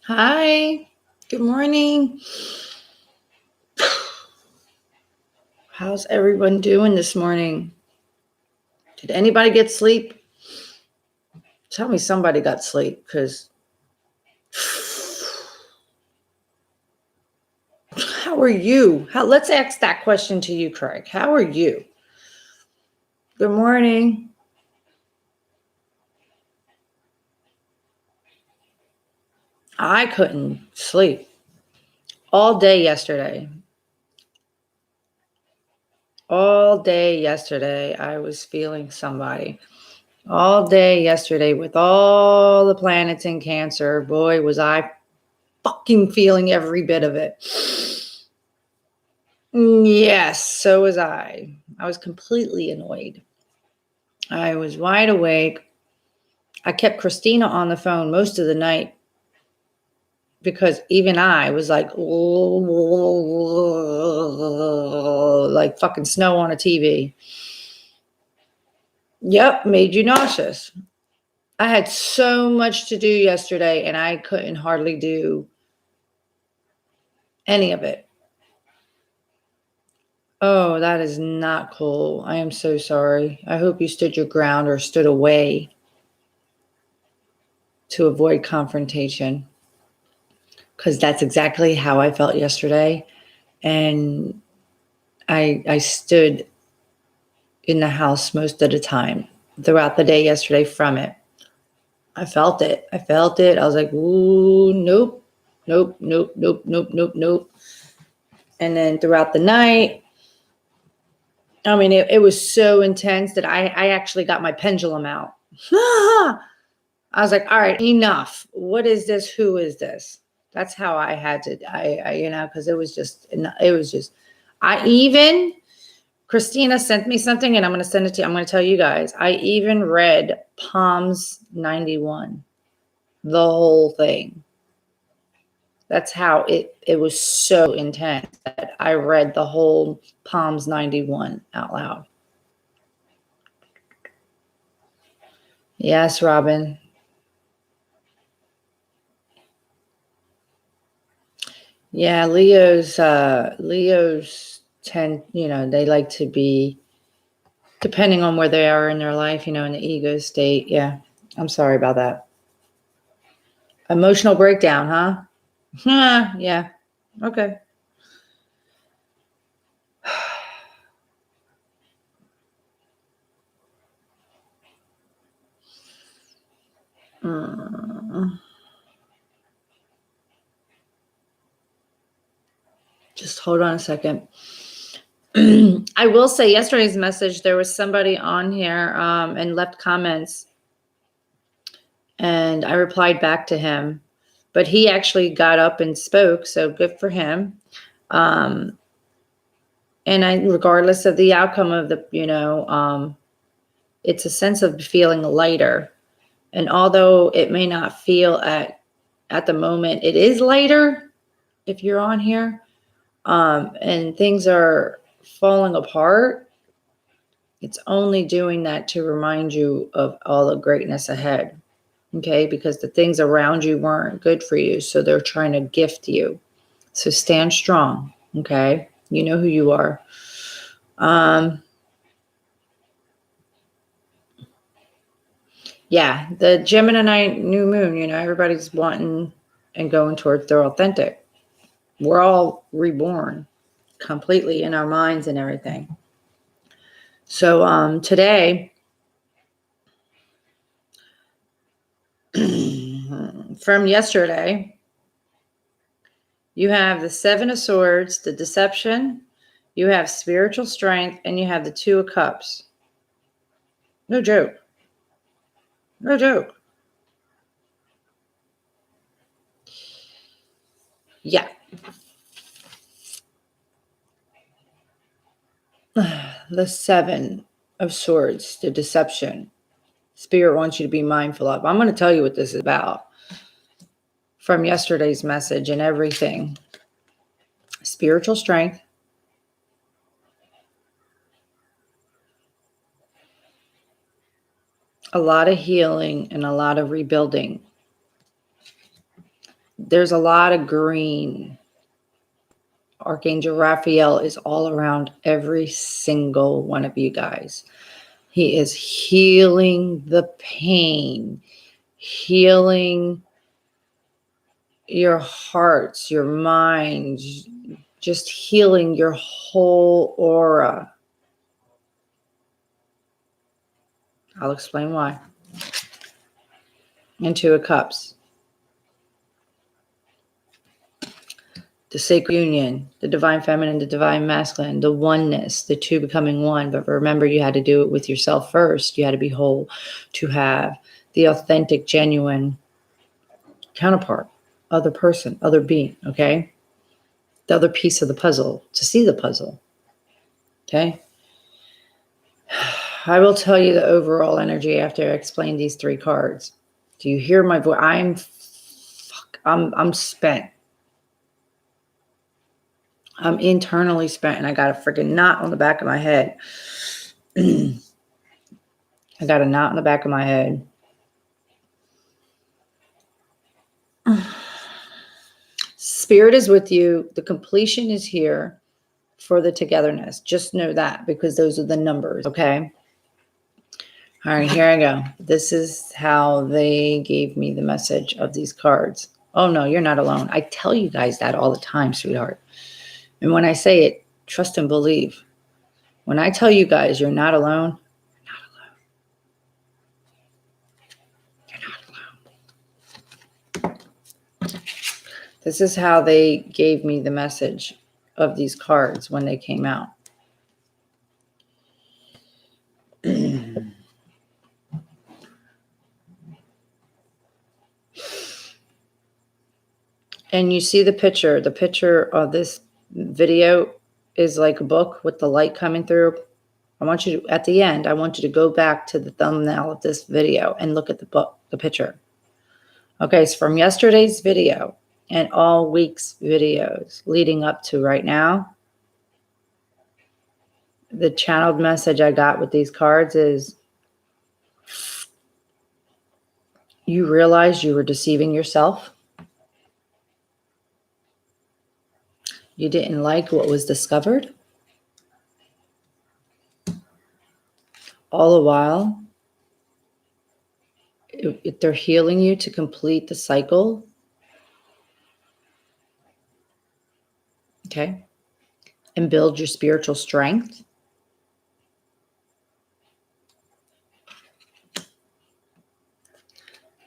Hi, good morning. How's everyone doing this morning? Did anybody get sleep? Tell me somebody got sleep, because how are you? Let's ask that question to you, Craig. How are you? Good morning. I couldn't sleep all day yesterday. All day yesterday, I was feeling somebody. All day yesterday, with all the planets in Cancer, boy, was I fucking feeling every bit of it. Yes, so was I. I was completely annoyed. I was wide awake. I kept Christina on the phone most of the night because even I was like fucking snow on a TV. Yep, made you nauseous. I had so much to do yesterday and I couldn't hardly do any of it. Oh, that is not cool. I am so sorry. I hope you stood your ground or stood away to avoid confrontation, because that's exactly how I felt yesterday. And I stood in the house most of the time throughout the day yesterday from it. I felt it. I was like, ooh, nope, nope, nope, nope, nope, nope, nope. And then throughout the night, I mean, it was so intense that I actually got my pendulum out. I was like, all right, enough. What is this? Who is this? That's how I had to, because it was just, Christina sent me something and I'm going to send it to you. I'm going to tell you guys, I even read Palms 91, the whole thing. That's how it was so intense that I read the whole Palms 91 out loud. Yes, Robin. Yeah, Leos tend, they like to be, depending on where they are in their life, in the ego state. Yeah, I'm sorry about that. Emotional breakdown, huh? Yeah. Okay. Just hold on a second. I will say yesterday's message, there was somebody on here and left comments, and I replied back to him, but he actually got up and spoke, so good for him. And regardless of the outcome of the, it's a sense of feeling lighter. And although it may not feel at the moment, it is lighter if you're on here, and things are falling apart. It's only doing that to remind you of all the greatness ahead. Okay, because the things around you weren't good for you, so they're trying to gift you. So stand strong. Okay, you know who you are. Yeah, the Gemini new moon, everybody's wanting and going towards their authentic. We're all reborn completely in our minds and everything. So today, from yesterday, you have the Seven of Swords, the deception, you have spiritual strength, and you have the Two of Cups. No joke. No joke. Yeah. The Seven of Swords, the deception. Spirit wants you to be mindful of. I'm going to tell you what this is about from yesterday's message and everything. Spiritual strength. a lot of healing and a lot of rebuilding. There's a lot of green. Archangel Raphael is all around every single one of you guys. He is healing the pain, healing your hearts, your minds, just healing your whole aura. I'll explain why. And Two of Cups. The sacred union, the divine feminine, the divine masculine, the oneness, the two becoming one. But remember, you had to do it with yourself first. You had to be whole to have the authentic, genuine counterpart, other person, other being, okay? The other piece of the puzzle, to see the puzzle, okay? I will tell you the overall energy after I explain these three cards. Do you hear my voice? I'm spent. I'm internally spent, and I got a freaking knot on the back of my head. I got a knot on the back of my head. Spirit is with you. The completion is here for the togetherness. Just know that, because those are the numbers, okay? All right, here I go. This is how they gave me the message of these cards. Oh, no, you're not alone. I tell you guys that all the time, sweetheart. And when I say it, trust and believe. When I tell you guys you're not alone, you're not alone. You're not alone. This is how they gave me the message of these cards when they came out. And you see the picture of this video is like a book with the light coming through. I want you to, at the end, I want you to go back to the thumbnail of this video and look at the book, the picture. Okay, so from yesterday's video and all week's videos leading up to right now, the channeled message I got with these cards is you realized you were deceiving yourself. You didn't like what was discovered. All the while, they're healing you to complete the cycle. Okay. And build your spiritual strength.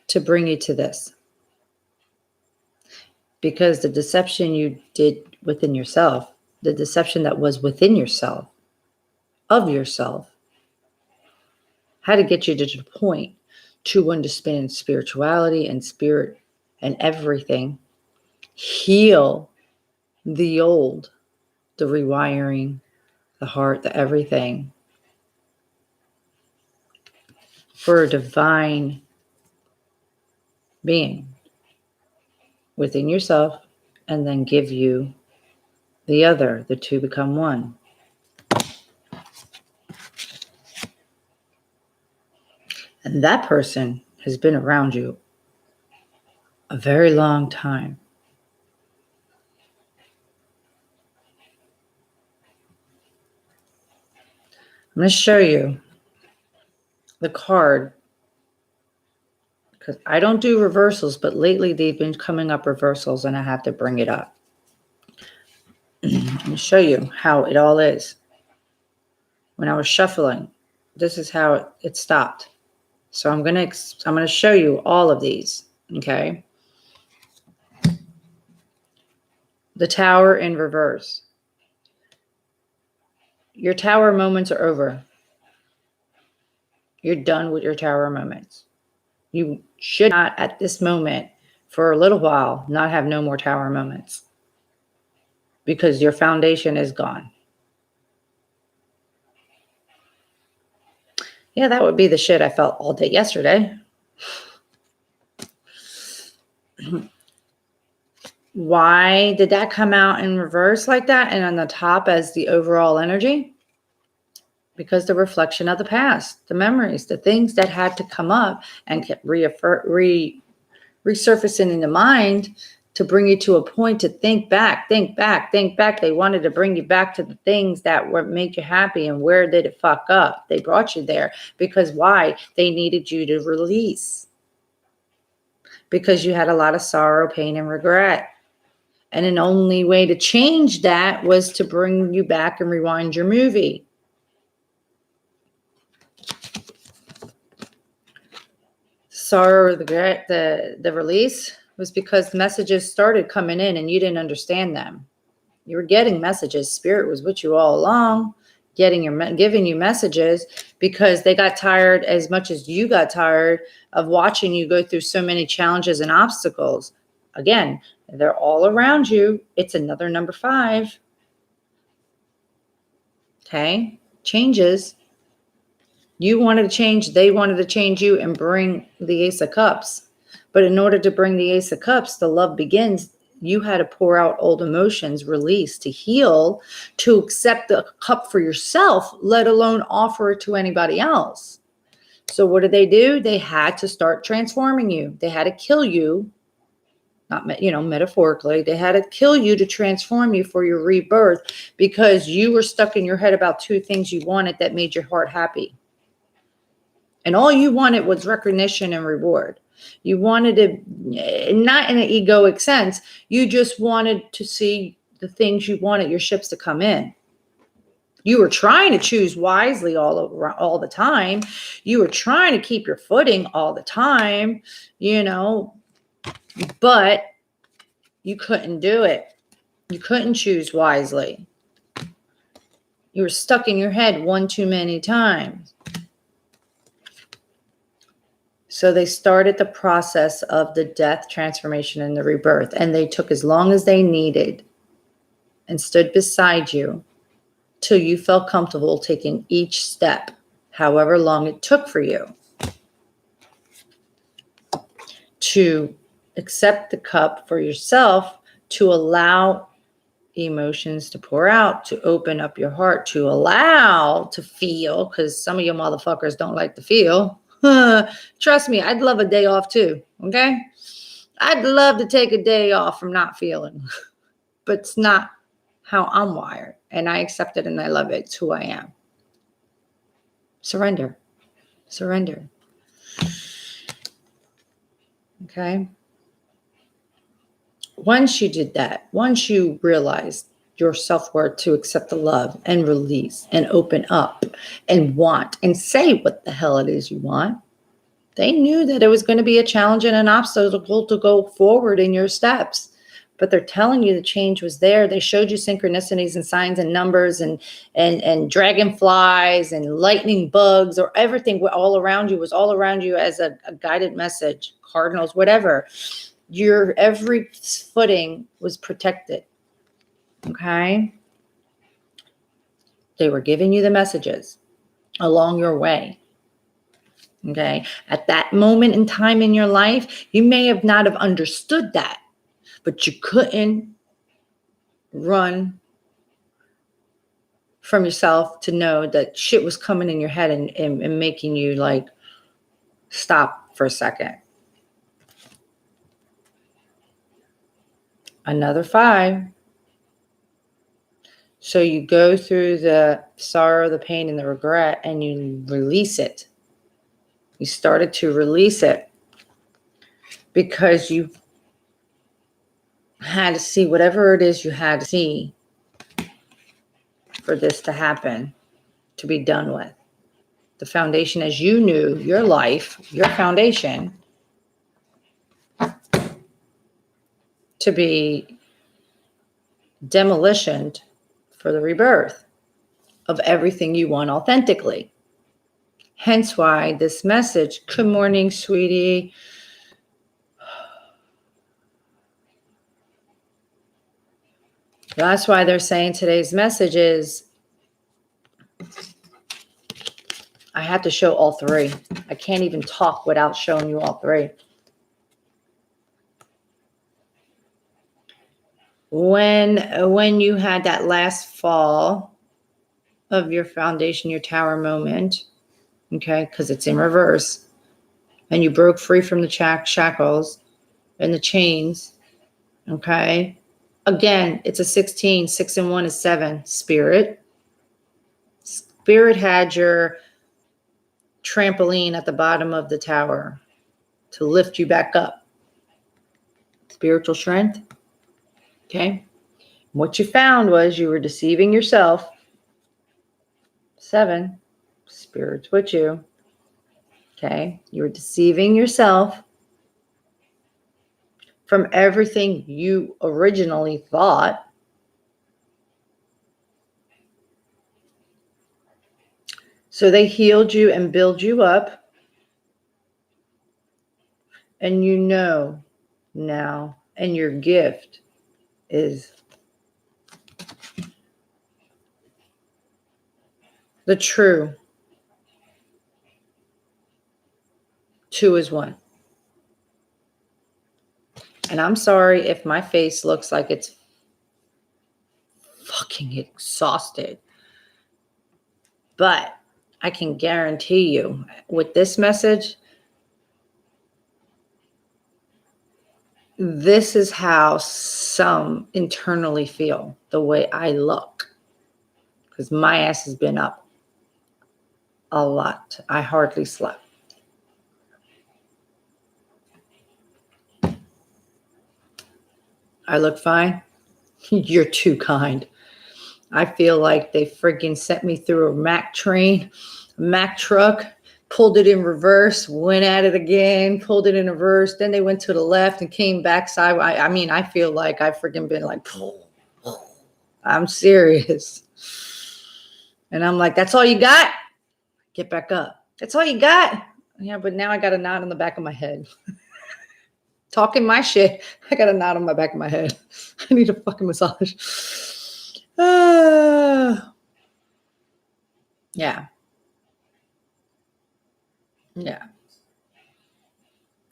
To bring you to this. Because the deception you did within yourself, the deception that was within yourself, of yourself, had to get you to the point to understand spirituality and spirit and everything. Heal the old, the rewiring, the heart, the everything. For a divine being within yourself, and then give you the other, the two become one. And that person has been around you a very long time. I'm going to show you the card, because I don't do reversals, but lately they've been coming up reversals and I have to bring it up. I'm going to show you how it all is. When I was shuffling, this is how it stopped. So I'm going to show you all of these, okay? The Tower in reverse. Your Tower moments are over. You're done with your Tower moments. You should not, at this moment, for a little while, not have no more Tower moments. Because your foundation is gone. Yeah, that would be the shit I felt all day yesterday. Why did that come out in reverse like that and on the top as the overall energy? because the reflection of the past, the memories, the things that had to come up and kept resurfacing in the mind to bring you to a point to think back, think back, think back. They wanted to bring you back to the things that were make you happy. And where did it fuck up? They brought you there because why? They needed you to release, because you had a lot of sorrow, pain, and regret. And an only way to change that was to bring you back and rewind your movie. Sorrow, regret, the release was because messages started coming in and you didn't understand them. You were getting messages. Spirit was with you all along, giving you messages, because they got tired as much as you got tired of watching you go through so many challenges and obstacles. Again, they're all around you. It's another number 5. Okay? Changes. You wanted to change, they wanted to change you and bring the Ace of Cups. But in order to bring the Ace of Cups, the love begins. You had to pour out old emotions, release, to heal, to accept the cup for yourself, let alone offer it to anybody else. So what did they do? They had to start transforming you. They had to kill you. Not, metaphorically, they had to kill you to transform you for your rebirth, because you were stuck in your head about 2 things you wanted that made your heart happy. And all you wanted was recognition and reward. You wanted to, not in an egoic sense, you just wanted to see the things you wanted your ships to come in. You were trying to choose wisely all the time. You were trying to keep your footing all the time, but you couldn't do it. You couldn't choose wisely. You were stuck in your head one too many times. So they started the process of the death, transformation, and the rebirth. And they took as long as they needed and stood beside you till you felt comfortable taking each step, however long it took for you to accept the cup for yourself, to allow emotions to pour out, to open up your heart, to allow to feel, because some of you motherfuckers don't like to feel. Trust me, I'd love a day off too, okay? I'd love to take a day off from not feeling, but it's not how I'm wired, and I accept it and I love it. It's who I am. Surrender. Surrender. Okay? Once you did that, once you realized your self-worth to accept the love and release and open up and want and say what the hell it is you want, they knew that it was going to be a challenge and an obstacle to go forward in your steps. But they're telling you the change was there. They showed you synchronicities and signs and numbers and dragonflies and lightning bugs, or everything all around you was all around you as a guided message, cardinals, whatever. Your every footing was protected. Okay? They were giving you the messages along your way. Okay? At that moment in time in your life, you may have not have understood that, but you couldn't run from yourself to know that shit was coming in your head and making you like stop for a second. Another 5. So you go through the sorrow, the pain, and the regret, and you release it. You started to release it because you had to see whatever it is you had to see for this to happen, to be done with. The foundation as you knew your life, your foundation, to be demolitioned for the rebirth of everything you want authentically. Hence why this message, good morning, sweetie. That's why they're saying today's message is, I have to show all 3. I can't even talk without showing you all 3. When you had that last fall, of your foundation, your tower moment, okay, because it's in reverse, and you broke free from the shackles and the chains, okay? Again, it's a 16. 6 and 1 is 7. Spirit had your trampoline at the bottom of the tower to lift you back up. Spiritual strength, okay? What you found was you were deceiving yourself. 7, Spirit's with you, okay? You were deceiving yourself from everything you originally thought. So they healed you and build you up. And you know now, and your gift is the true 2 is 1. And I'm sorry if my face looks like it's fucking exhausted. But I can guarantee you with this message, this is how some internally feel the way I look. Because my ass has been up a lot. I hardly slept. I look fine. You're too kind. I feel like they freaking sent me through a Mack truck, pulled it in reverse, went at it again, pulled it in reverse. Then they went to the left and came back sideways. I mean, I feel like I've freaking been like, I'm serious. And I'm like, that's all you got? Get back up. That's all you got? Yeah, but now I got a knot on the back of my head. Talking my shit. I got a knot on my back of my head. I need a fucking massage. Yeah. Yeah.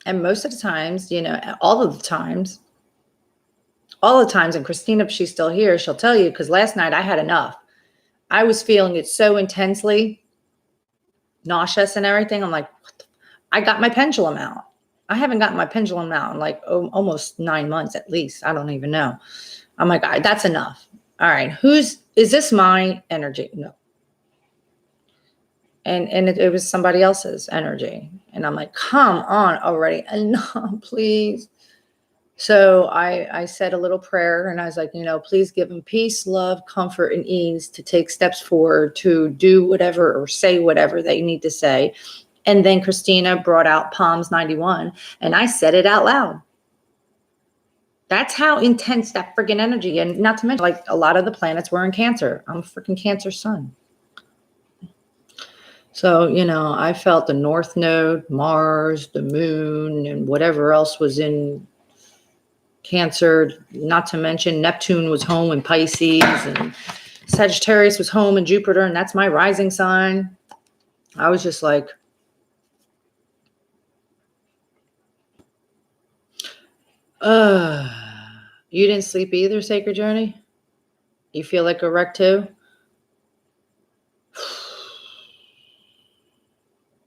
And most of the times, all the times, and Christina, if she's still here, she'll tell you, because last night I had enough. I was feeling it so intensely, nauseous and everything. I'm like, I got my pendulum out. I haven't gotten my pendulum out in like almost 9 months at least. I don't even know. I'm like, that's enough. All right. Is this my energy? No. And it was somebody else's energy. And I'm like, come on already. No, please. So I said a little prayer and I was like, please give them peace, love, comfort, and ease to take steps forward, to do whatever or say whatever they need to say. And then Christina brought out Psalms 91 and I said it out loud. That's how intense that freaking energy. And not to mention, like, a lot of the planets were in Cancer. I'm a freaking Cancer sun. So, I felt the North Node, Mars, the Moon, and whatever else was in Cancer. Not to mention Neptune was home in Pisces, and Sagittarius was home in Jupiter, and that's my rising sign. I was just like, you didn't sleep either, Sacred Journey? You feel like a wreck too?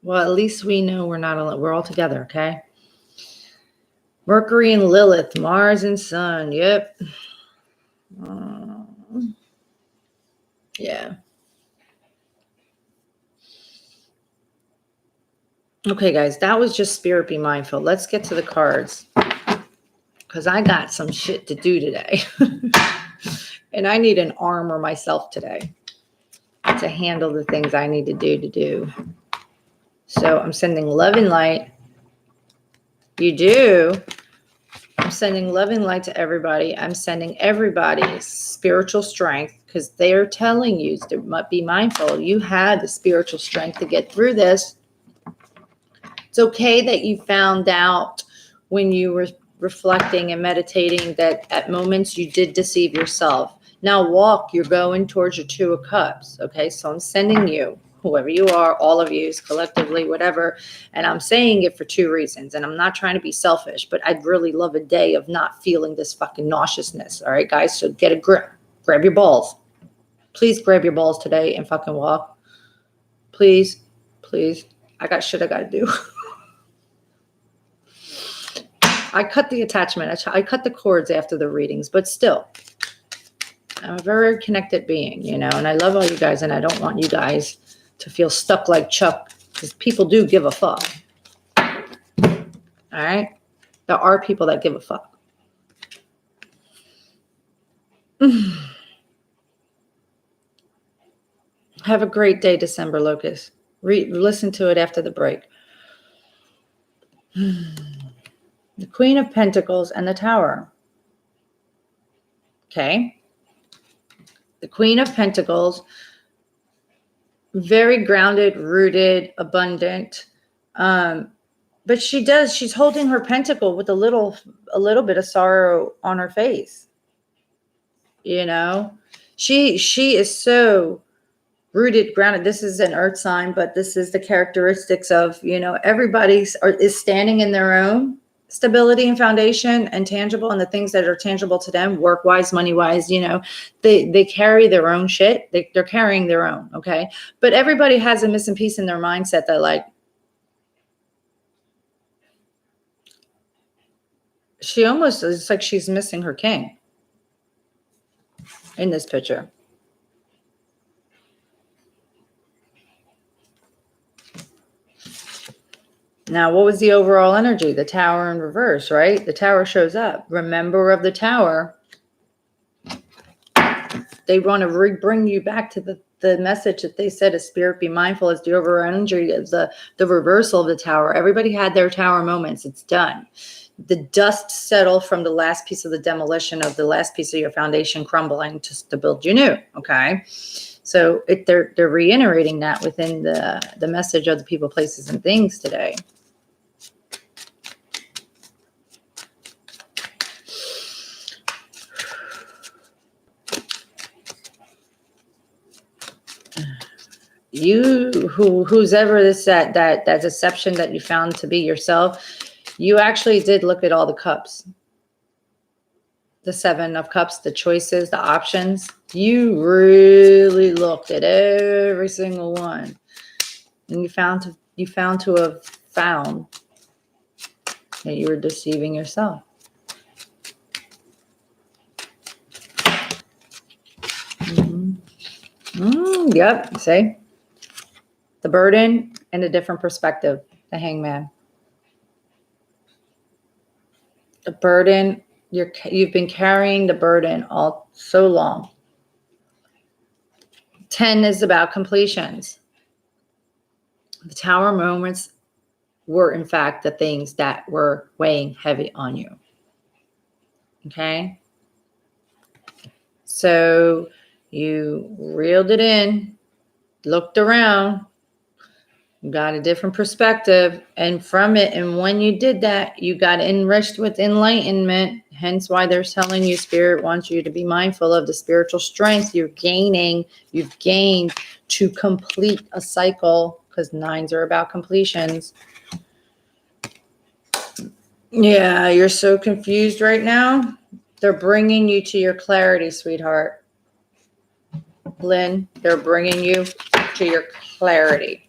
Well, at least we know we're not alone. We're all together, okay? Mercury and Lilith, Mars and Sun. Yep. Yeah. Okay, guys, that was just Spirit Be Mindful. Let's get to the cards, because I got some shit to do today. And I need an armor myself today to handle the things I need to do. So I'm sending love and light. You do. I'm sending love and light to everybody. I'm sending everybody spiritual strength, because they're telling you to be mindful. You had the spiritual strength to get through this. It's okay that you found out when you were reflecting and meditating that at moments you did deceive yourself. Now walk, you're going towards your 2 of Cups. Okay, so I'm sending you, whoever you are, all of you, collectively, whatever. And I'm saying it for 2 reasons. And I'm not trying to be selfish, but I'd really love a day of not feeling this fucking nauseousness. All right, guys, so get a grip. Grab your balls. Please grab your balls today and fucking walk. Please, please. I got shit I got to do. I cut the attachment. I cut the cords after the readings, but still, I'm a very connected being, and I love all you guys, and I don't want you guys to feel stuck like Chuck, because people do give a fuck. All right? There are people that give a fuck. Have a great day, December Locust. Listen to it after the break. The Queen of Pentacles and the Tower. Okay? The Queen of Pentacles, very grounded, rooted, abundant. But she's holding her pentacle with a little bit of sorrow on her face. She is so rooted, grounded. This is an earth sign, but this is the characteristics of, everybody is standing in their own stability and foundation and tangible, and the things that are tangible to them, work-wise, money-wise, they carry their own shit. They're carrying their own, okay? But everybody has a missing piece in their mindset that, like, it's like she's missing her king in this picture. Now, what was the overall energy? The Tower in reverse, right? The Tower shows up. Remember of the Tower. They want to bring you back to the message that they said, a spirit be mindful, is the overall energy of the reversal of the Tower. Everybody had their Tower moments. It's done. The dust settled from the last piece of the demolition of the last piece of your foundation crumbling to build you new, okay? So they're reiterating that within the message of the people, places, and things today. You, who's ever that deception that you found to be yourself, you actually did look at all the cups. The 7 of Cups, the choices, the options. You really looked at every single one. And you found to have found that you were deceiving yourself. Yep, see? The burden and a different perspective, the Hangman. The burden, you've been carrying the burden all so long. 10 is about completions. The Tower moments were, in fact, the things that were weighing heavy on you. Okay? So you reeled it in, looked around, got a different perspective, and from it, and when you did that, you got enriched with enlightenment. Hence why they're telling you, Spirit wants you to be mindful of the spiritual strength you've gained to complete a cycle, because 9s are about completions. Yeah, you're so confused right now. They're bringing you to your clarity, sweetheart. Lynn, they're bringing you to your clarity.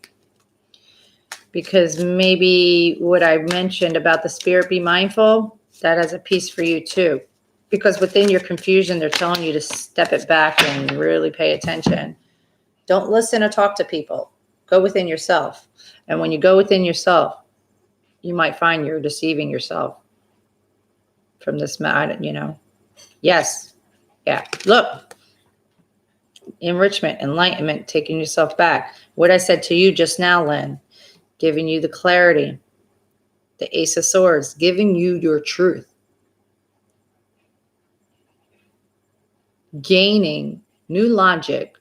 Because maybe what I mentioned about the spirit be mindful, that has a piece for you too. Because within your confusion, they're telling you to step it back and really pay attention. Don't listen or talk to people. Go within yourself. And when you go within yourself, you might find you're deceiving yourself from this matter, Yes. Yeah. Look. Enrichment, enlightenment, taking yourself back. What I said to you just now, Lynn, giving you the clarity. The Ace of Swords, giving you your truth. Gaining new logic.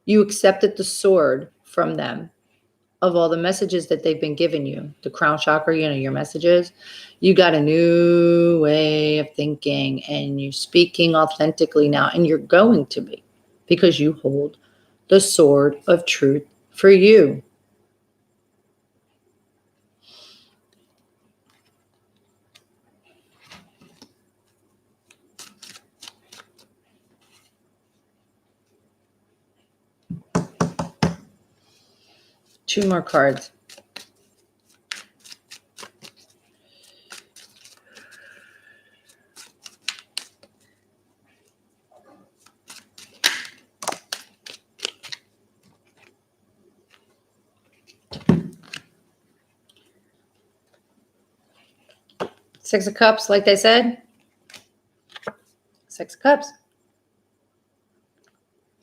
You accepted the sword from them of all the messages that they've been giving you. The crown chakra, your messages. You got a new way of thinking, and you're speaking authentically now, and you're going to be, because you hold the sword of truth for you. 2 more cards. Six of Cups, like they said. 6 of Cups.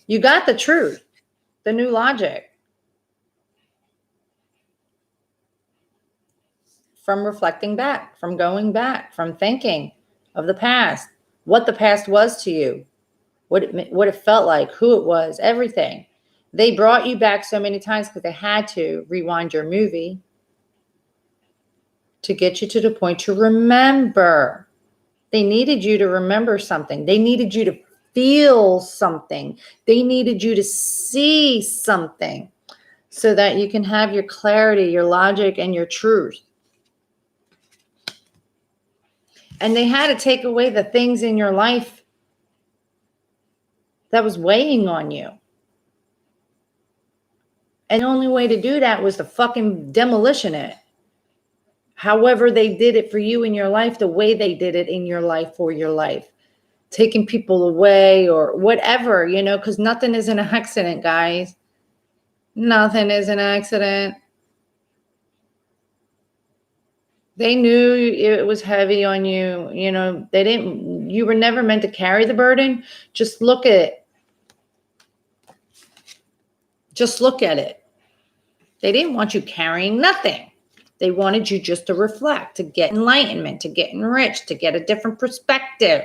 You got the truth, the new logic. From reflecting back, from going back, from thinking of the past, what the past was to you, what it felt like, who it was, everything. They brought you back so many times because they had to rewind your movie to get you to the point to remember. They needed you to remember something. They needed you to feel something. They needed you to see something so that you can have your clarity, your logic, and your truth. And they had to take away the things in your life that was weighing on you. And the only way to do that was to fucking demolition it. However they did it for you in your life, the way they did it in your life for your life. Taking people away or whatever, you know, because nothing is an accident, guys. Nothing is an accident. They knew it was heavy on you. You know, you were never meant to carry the burden. Just look at it. Just look at it. They didn't want you carrying nothing. They wanted you just to reflect, to get enlightenment, to get enriched, to get a different perspective.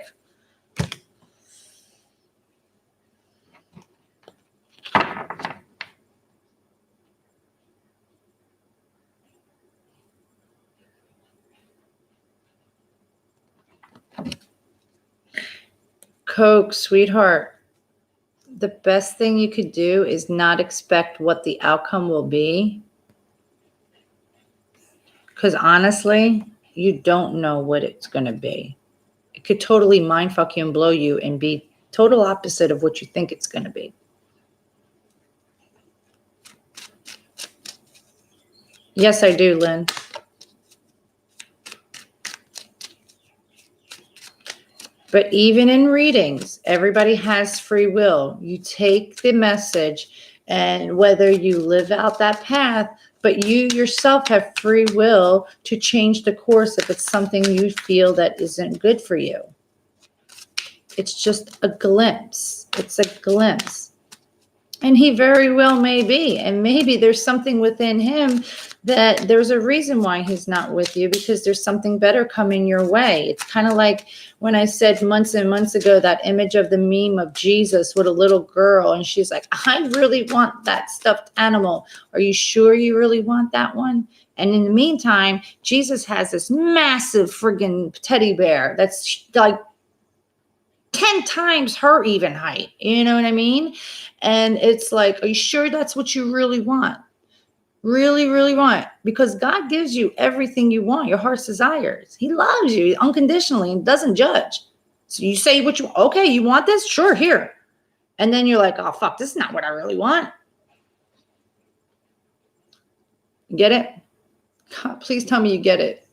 Coke, sweetheart, the best thing you could do is not expect what the outcome will be. Because honestly, you don't know what it's going to be. It could totally mindfuck you and blow you and be total opposite of what you think it's going to be. Yes, I do, Lynn. But even in readings, everybody has free will. You take the message, and whether you live out that path, but you yourself have free will to change the course if it's something you feel that isn't good for you. It's just a glimpse. It's a glimpse. And he very well may be. And maybe there's something within him that there's a reason why he's not with you, because there's something better coming your way. It's kind of like when I said months and months ago, that image of the meme of Jesus with a little girl. And she's like, I really want that stuffed animal. Are you sure you really want that one? And in the meantime, Jesus has this massive friggin' teddy bear that's like 10 times her even height. You know what I mean? And it's like, are you sure that's what you really want? Really, really want? Because God gives you everything you want, your heart's desires. He loves you unconditionally and doesn't judge. So you say what you, okay, you want this? Sure, here. And then you're like, oh, fuck, this is not what I really want. Get it? God, please tell me you get it.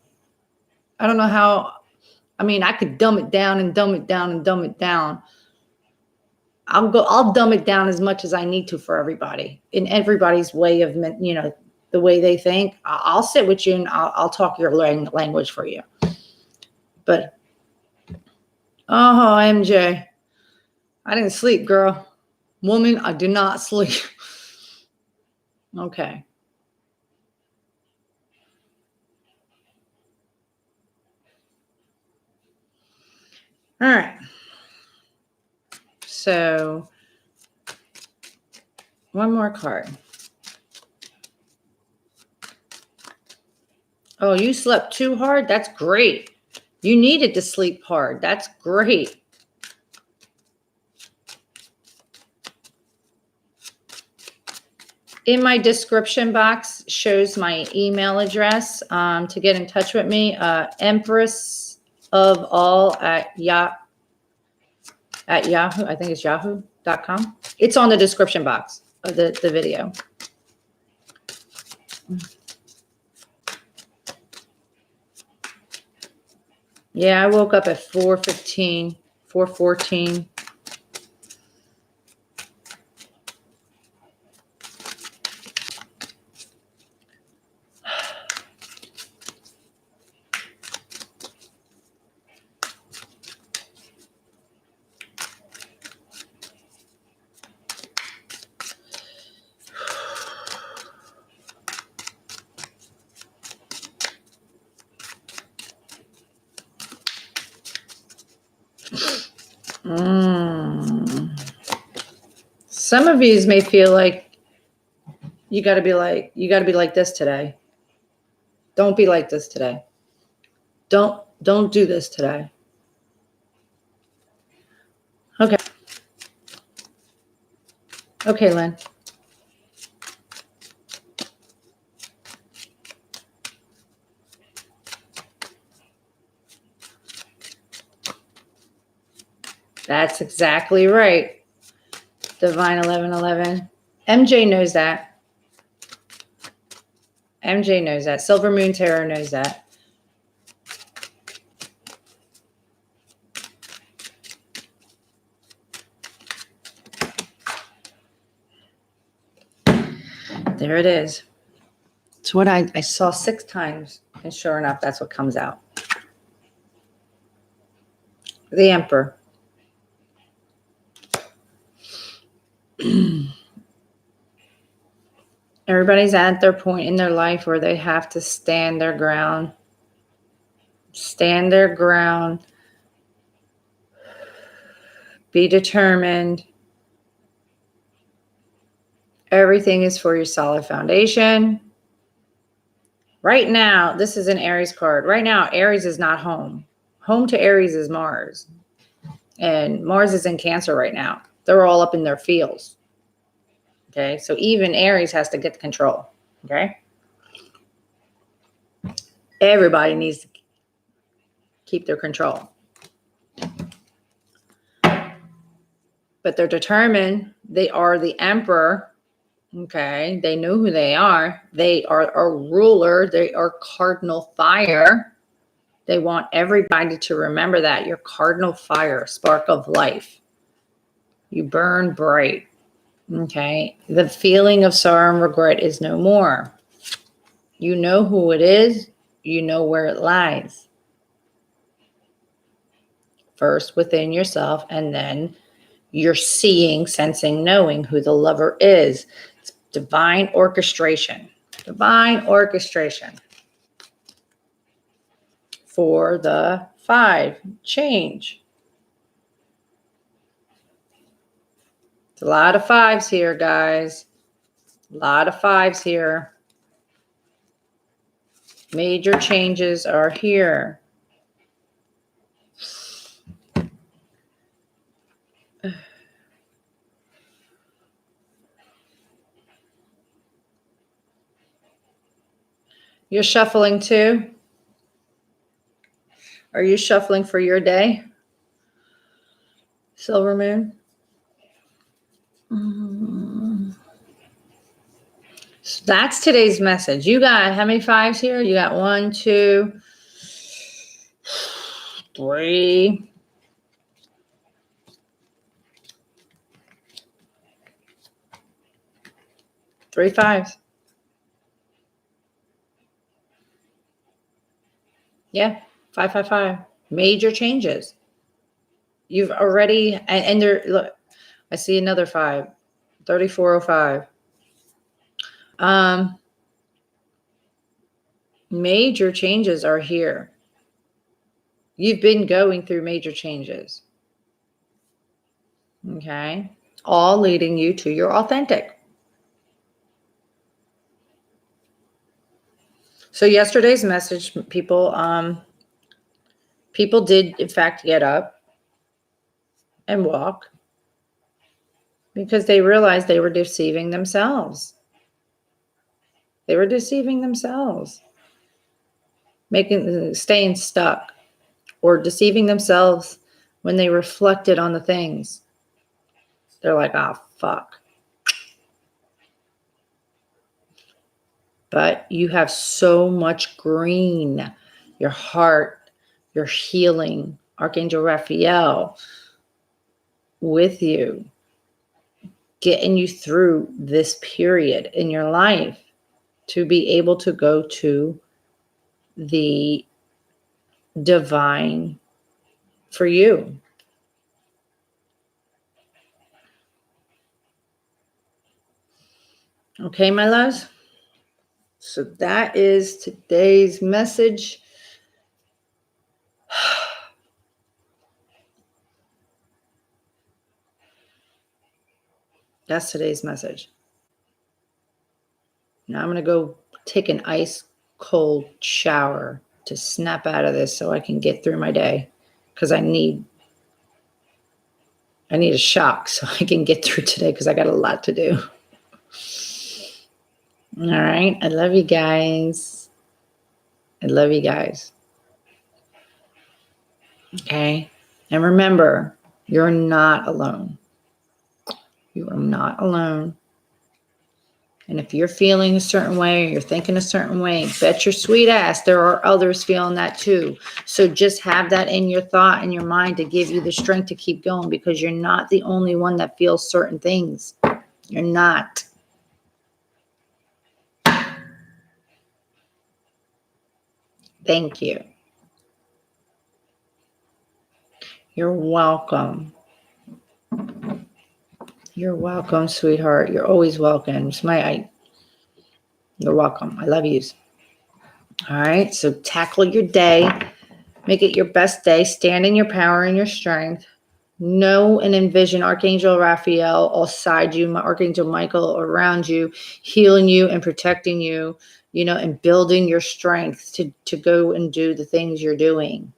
I don't know how. I mean, I could dumb it down and dumb it down and dumb it down. I'll dumb it down as much as I need to for everybody, in everybody's way of, you know, the way they think. I'll sit with you and I'll talk your language for you. But, oh, MJ, I didn't sleep, girl. Woman, I did not sleep. Okay. All right. So, one more card. Oh, you slept too hard? That's great. You needed to sleep hard. That's great. In my description box shows my email address to get in touch with me. Empressofall at Yahoo. I think it's yahoo.com. It's on the description box of the video. Yeah, I woke up at 4:15, 4:14. Some of you may feel like you got to be like this today. Don't be like this today. Don't do this today. Okay. Okay, Lynn. That's exactly right. Divine 1111. MJ knows that. MJ knows that. Silver Moon Tarot knows that. There it is. It's what I saw 6 times, and sure enough, that's what comes out. The Emperor. Everybody's at their point in their life where they have to stand their ground. Stand their ground. Be determined. Everything is for your solid foundation. Right now, this is an Aries card. Right now, Aries is not home. Home to Aries is Mars. And Mars is in Cancer right now. They're all up in their fields. Okay, so even Aries has to get control. Okay. Everybody needs to keep their control. But they're determined. They are the Emperor. Okay, they know who they are. They are a ruler. They are cardinal fire. They want everybody to remember that. You're cardinal fire, spark of life. You burn bright. Okay, the feeling of sorrow and regret is no more. You know who it is. You know where it lies. First within yourself, and then you're seeing, sensing, knowing who the lover is. It's divine orchestration. Divine orchestration. For the 5, change. It's a lot of 5s here, guys. A lot of 5s here. Major changes are here. You're shuffling too? Are you shuffling for your day? Silver Moon? So that's today's message. You got how many 5s here? You got 1, 2, 3. 3 5s. Yeah, 5 5 5. Major changes. You've already, and there, look, I see another 5. 3405. Major changes are here. You've been going through major changes. Okay. All leading you to your authentic. So yesterday's message, people did in fact get up and walk because they realized they were deceiving themselves. They were deceiving themselves. Staying stuck or deceiving themselves when they reflected on the things. They're like, oh, fuck. but you have so much green. Your heart, your healing, Archangel Raphael with you, getting you through this period in your life to be able to go to the divine for you. Okay, my loves? So that is today's message. That's today's message. Now I'm going to go take an ice cold shower to snap out of this so I can get through my day, because I need a shock so I can get through today, because I got a lot to do. All right. I love you guys. I love you guys. Okay. And remember, you're not alone. You are not alone. And if you're feeling a certain way or you're thinking a certain way, bet your sweet ass there are others feeling that too. So just have that in your thought and your mind to give you the strength to keep going, because you're not the only one that feels certain things. You're not. Thank you. You're welcome. You're welcome, sweetheart. You're always welcome. You're welcome. I love yous. All right. So tackle your day. Make it your best day. Stand in your power and your strength. Know and envision Archangel Raphael all side you, Archangel Michael around you, healing you and protecting you, and building your strength to go and do the things you're doing.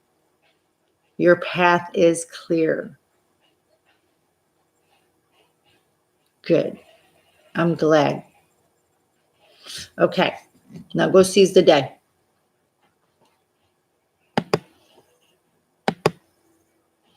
Your path is clear. Good. I'm glad. Okay. Now go seize the day.